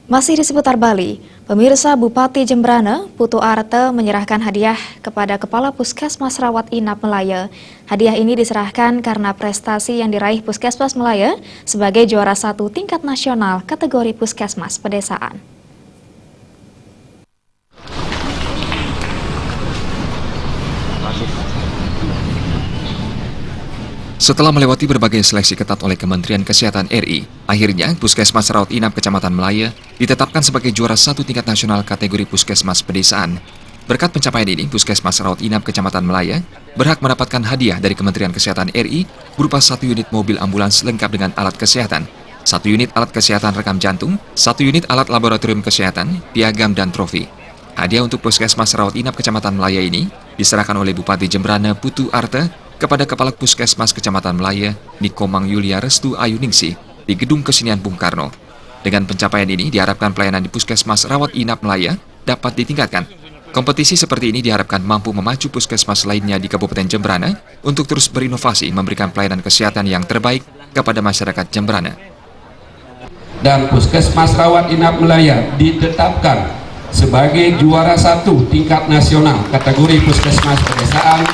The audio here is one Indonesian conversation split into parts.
Masih di seputar Bali, pemirsa Bupati Jembrana, Putu Arte menyerahkan hadiah kepada Kepala Puskesmas Rawat Inap Melaya. Hadiah ini diserahkan karena prestasi yang diraih Puskesmas Melaya sebagai juara 1 tingkat nasional kategori Puskesmas Pedesaan. Setelah melewati berbagai seleksi ketat oleh Kementerian Kesehatan RI, akhirnya Puskesmas Rawat Inap Kecamatan Melaya ditetapkan sebagai juara 1 tingkat nasional kategori Puskesmas Pedesaan. Berkat pencapaian ini, Puskesmas Rawat Inap Kecamatan Melaya berhak mendapatkan hadiah dari Kementerian Kesehatan RI berupa 1 unit mobil ambulans lengkap dengan alat kesehatan, 1 unit alat kesehatan rekam jantung, 1 unit alat laboratorium kesehatan, piagam, dan trofi. Hadiah untuk Puskesmas Rawat Inap Kecamatan Melaya ini diserahkan oleh Bupati Jembrana Putu Arte kepada Kepala Puskesmas Kecamatan Melaya, Nikomang Yulia Restu Ayuningsih, di Gedung Kesenian Bung Karno. Dengan pencapaian ini, diharapkan pelayanan di Puskesmas Rawat Inap Melaya dapat ditingkatkan. Kompetisi seperti ini diharapkan mampu memacu puskesmas lainnya di Kabupaten Jembrana untuk terus berinovasi memberikan pelayanan kesehatan yang terbaik kepada masyarakat Jembrana. Dan Puskesmas Rawat Inap Melaya ditetapkan sebagai juara 1 tingkat nasional kategori Puskesmas Pedesaan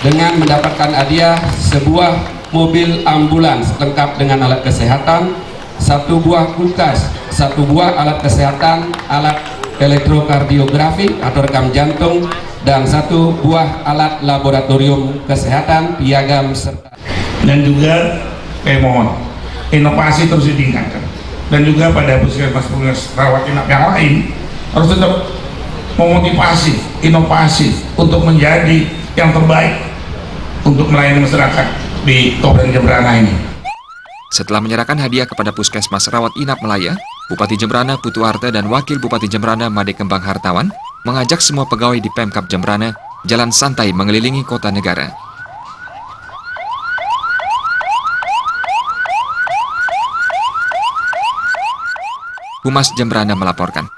dengan mendapatkan hadiah sebuah mobil ambulans lengkap dengan alat kesehatan, 1 buah kulkas, 1 buah alat kesehatan, alat elektrokardiografi atau rekam jantung, dan 1 buah alat laboratorium kesehatan, piagam, serta. Dan juga mohon inovasi terus ditingkatkan. Dan juga pada puskesmas rawat inap yang lain harus tetap memotivasi inovasi untuk menjadi yang terbaik untuk melayani masyarakat di Kabupaten Jembrana ini. Setelah menyerahkan hadiah kepada Puskesmas Rawat Inap Melaya, Bupati Jembrana Putu Arte dan Wakil Bupati Jembrana Made Kembang Hartawan mengajak semua pegawai di Pemkab Jembrana jalan santai mengelilingi kota negara. Humas Jembrana melaporkan.